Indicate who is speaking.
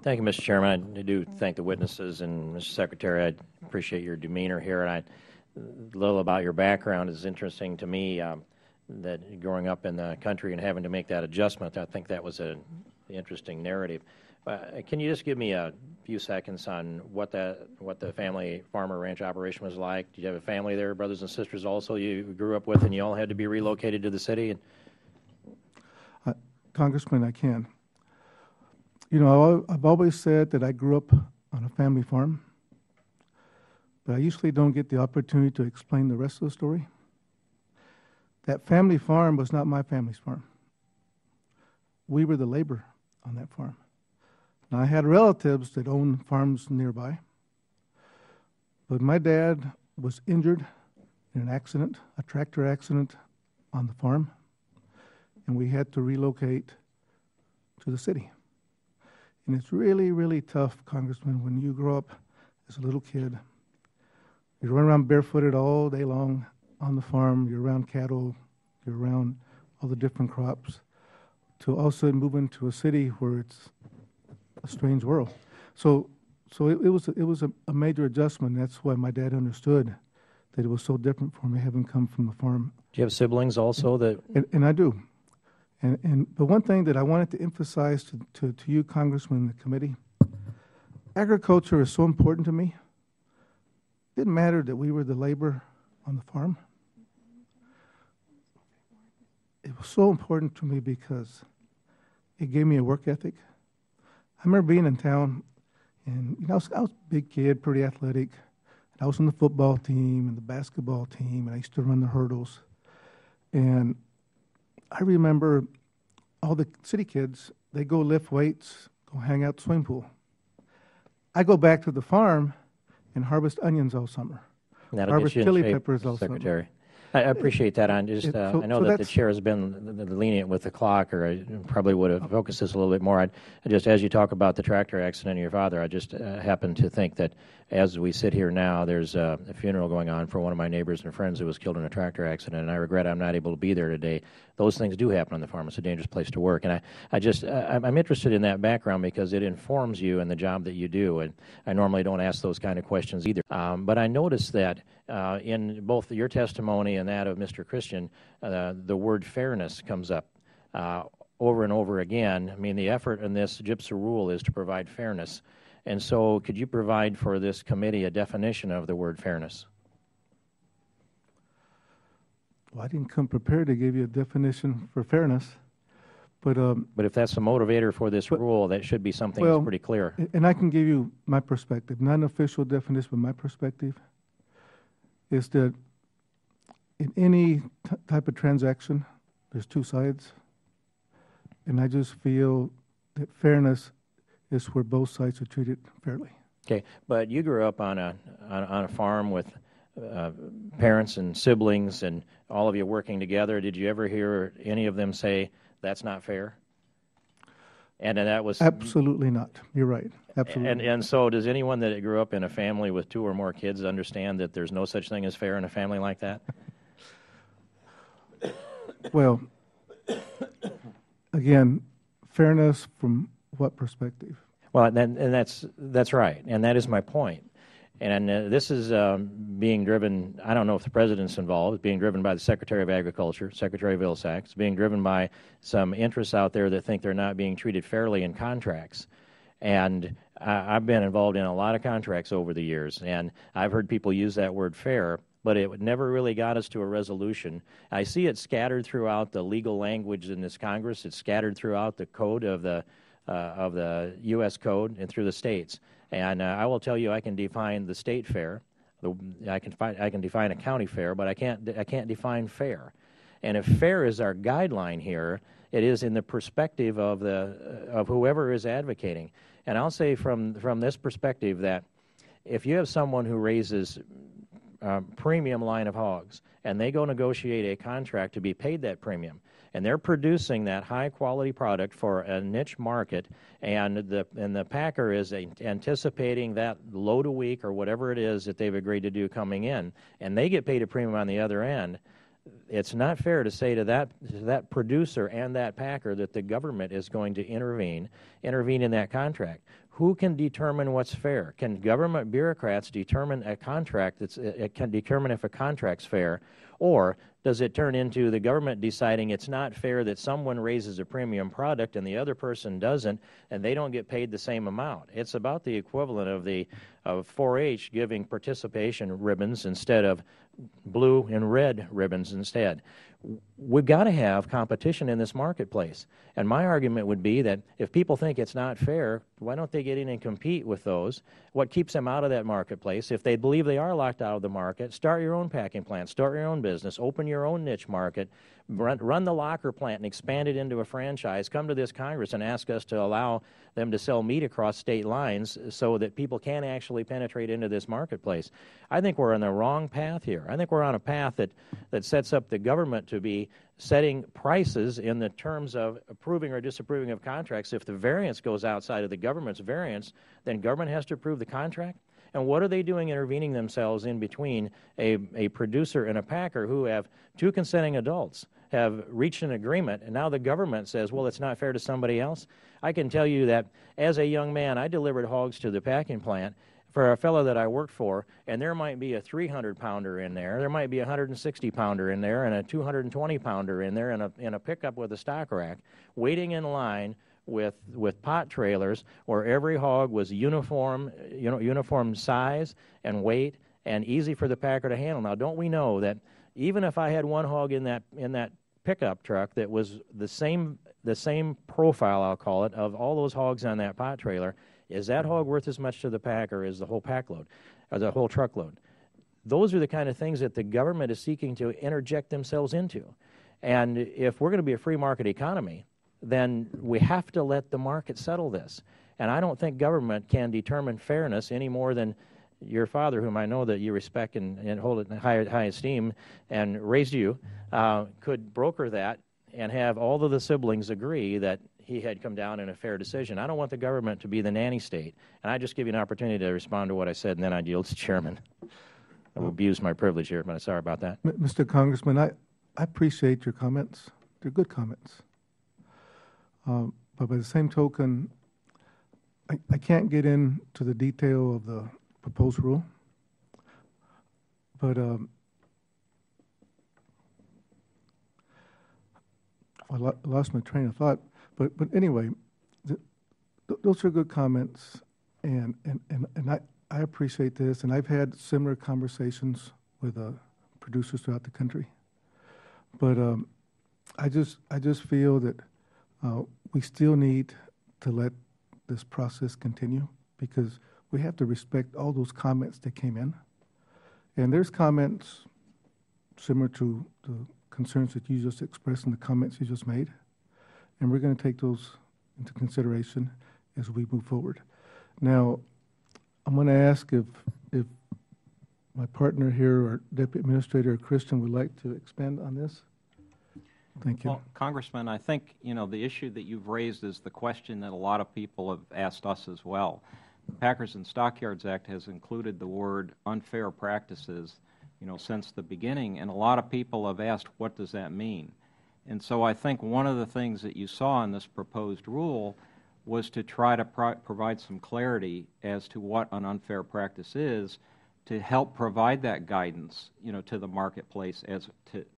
Speaker 1: Thank you, Mr. Chairman. I do thank the witnesses, and Mr. Secretary, I appreciate your demeanor here. And a little about your background is interesting to me, that growing up in the country and having to make that adjustment, I think that was an interesting narrative. Can you just give me a few seconds on what the family farm or ranch operation was like? Did you have a family there, brothers and sisters also you grew up with, and you all had to be relocated to the city?
Speaker 2: Congressman, I can. You know, I've always said that I grew up on a family farm, but I usually don't get the opportunity to explain the rest of the story. That family farm was not my family's farm. We were the labor on that farm. Now, I had relatives that owned farms nearby, but my dad was injured in an accident, a tractor accident on the farm, and we had to relocate to the city. And it's really, really tough, Congressman, when you grow up as a little kid. You run around barefooted all day long on the farm, you're around cattle, you're around all the different crops, to all of a sudden move into a city where it's a strange world. So it was a major adjustment. That's why my dad understood that it was so different for me, having come from the farm.
Speaker 1: Do you have siblings also that?
Speaker 2: And I do. But one thing that I wanted to emphasize to you, Congressman, and the committee, agriculture is so important to me. It didn't matter that we were the labor on the farm. It was so important to me because it gave me a work ethic. I remember being in town, and I was a big kid, pretty athletic. I was on the football team and the basketball team, and I used to run the hurdles. And I remember all the city kids, they go lift weights, go hang out at the swimming pool. I go back to the farm and harvest onions all summer, harvest chili peppers all summer.
Speaker 1: I appreciate that. I know that the chair has been lenient with the clock, or I probably would have focused this a little bit more. I just, as you talk about the tractor accident of your father, I just happen to think that as we sit here now, there's a funeral going on for one of my neighbors and friends who was killed in a tractor accident, and I regret I'm not able to be there today. Those things do happen on the farm. It's a dangerous place to work, and I'm interested in that background because it informs you in the job that you do, and I normally don't ask those kind of questions either. But I noticed that in both your testimony and that of Mr. Christian, the word fairness comes up over and over again. I mean, the effort in this GIPSA rule is to provide fairness. And so could you provide for this committee a definition of the word fairness?
Speaker 2: Well, I didn't come prepared to give you a definition for fairness. But
Speaker 1: if that's the motivator for this rule, that should be something that's pretty clear.
Speaker 2: And I can give you my perspective, not an official definition, but my perspective is that in any type of transaction, there's two sides. And I just feel that fairness is where both sides are treated fairly.
Speaker 1: Okay, but you grew up on a farm with parents and siblings and all of you working together. Did you ever hear any of them say, that's not fair? And that was...
Speaker 2: Absolutely not. You're right. Absolutely.
Speaker 1: And so does anyone that grew up in a family with 2 or more kids understand that there's no such thing as fair in a family like that?
Speaker 2: Well, again, fairness from what perspective?
Speaker 1: Well, and that's right, and that is my point. And this is being driven, I don't know if the President's involved, it's being driven by the Secretary of Agriculture, Secretary Vilsack. It's being driven by some interests out there that think they're not being treated fairly in contracts. And I've been involved in a lot of contracts over the years, and I've heard people use that word fair, but it never really got us to a resolution. I see it scattered throughout the legal language in this Congress. It's scattered throughout the code of the U.S. Code and through the states. And I will tell you, I can define the state fair. I can define a county fair, but I can't define fair. And if fair is our guideline here, it is in the perspective of whoever is advocating. And I'll say from this perspective that if you have someone who raises premium line of hogs and they go negotiate a contract to be paid that premium, and they're producing that high-quality product for a niche market, and the packer is anticipating that load a week or whatever it is that they've agreed to do coming in, and they get paid a premium on the other end, it's not fair to say to that producer and that packer that the government is going to intervene in that contract. who can determine what's fair? Can government bureaucrats determine a contract it can determine if a contract's fair, or does it turn into the government deciding it's not fair that someone raises a premium product and the other person doesn't, and they don't get paid the same amount? It's about the equivalent of 4-H giving participation ribbons instead of blue and red ribbons instead. We've got to have competition in this marketplace. And my argument would be that if people think it's not fair, why don't they get in and compete with those? What keeps them out of that marketplace? If they believe they are locked out of the market, start your own packing plant, start your own business, open your own niche market, run the locker plant and expand it into a franchise, come to this Congress and ask us to allow them to sell meat across state lines so that people can actually penetrate into this marketplace. I think we're on the wrong path here. I think we're on a path that sets up the government to be setting prices in the terms of approving or disapproving of contracts. If the variance goes outside of the government's variance, then government has to approve the contract. And what are they doing intervening themselves in between a producer and a packer who have two consenting adults, have reached an agreement, and now the government says, well, it's not fair to somebody else? I can tell you that as a young man, I delivered hogs to the packing plant for a fellow that I worked for, and there might be a 300-pounder in there, there might be a 160-pounder in there, and a 220-pounder in there, in a pickup with a stock rack, waiting in line with pot trailers where every hog was uniform size and weight and easy for the packer to handle. Now, don't we know that even if I had one hog in that pickup truck that was the same profile, I'll call it, of all those hogs on that pot trailer, is that hog worth as much to the packer as the whole pack load, or the whole truckload? Those are the kind of things that the government is seeking to interject themselves into. And if we're going to be a free market economy, then we have to let the market settle this. And I don't think government can determine fairness any more than your father, whom I know that you respect and hold in high esteem and raised you, could broker that and have all of the siblings agree that he had come down in a fair decision. I don't want the government to be the nanny state. And I just give you an opportunity to respond to what I said, and then I yield to Chairman. I've abused my privilege here, but I'm sorry about that.
Speaker 2: Mr. Congressman, I appreciate your comments. They're good comments. But by the same token, I can't get into the detail of the proposed rule. But I lost my train of thought. But anyway, those are good comments, and I appreciate this. And I've had similar conversations with producers throughout the country. But I just feel that we still need to let this process continue, because we have to respect all those comments that came in. And there's comments similar to the concerns that you just expressed in the comments you just made. And we're going to take those into consideration as we move forward. Now, I'm going to ask if my partner here, or Deputy Administrator Christian, would like to expand on this. Thank you.
Speaker 3: Well, Congressman, I think, the issue that you've raised is the question that a lot of people have asked us as well. The Packers and Stockyards Act has included the word unfair practices, since the beginning, and a lot of people have asked, what does that mean? And so I think one of the things that you saw in this proposed rule was to try to provide some clarity as to what an unfair practice is, to help provide that guidance, to the marketplace as to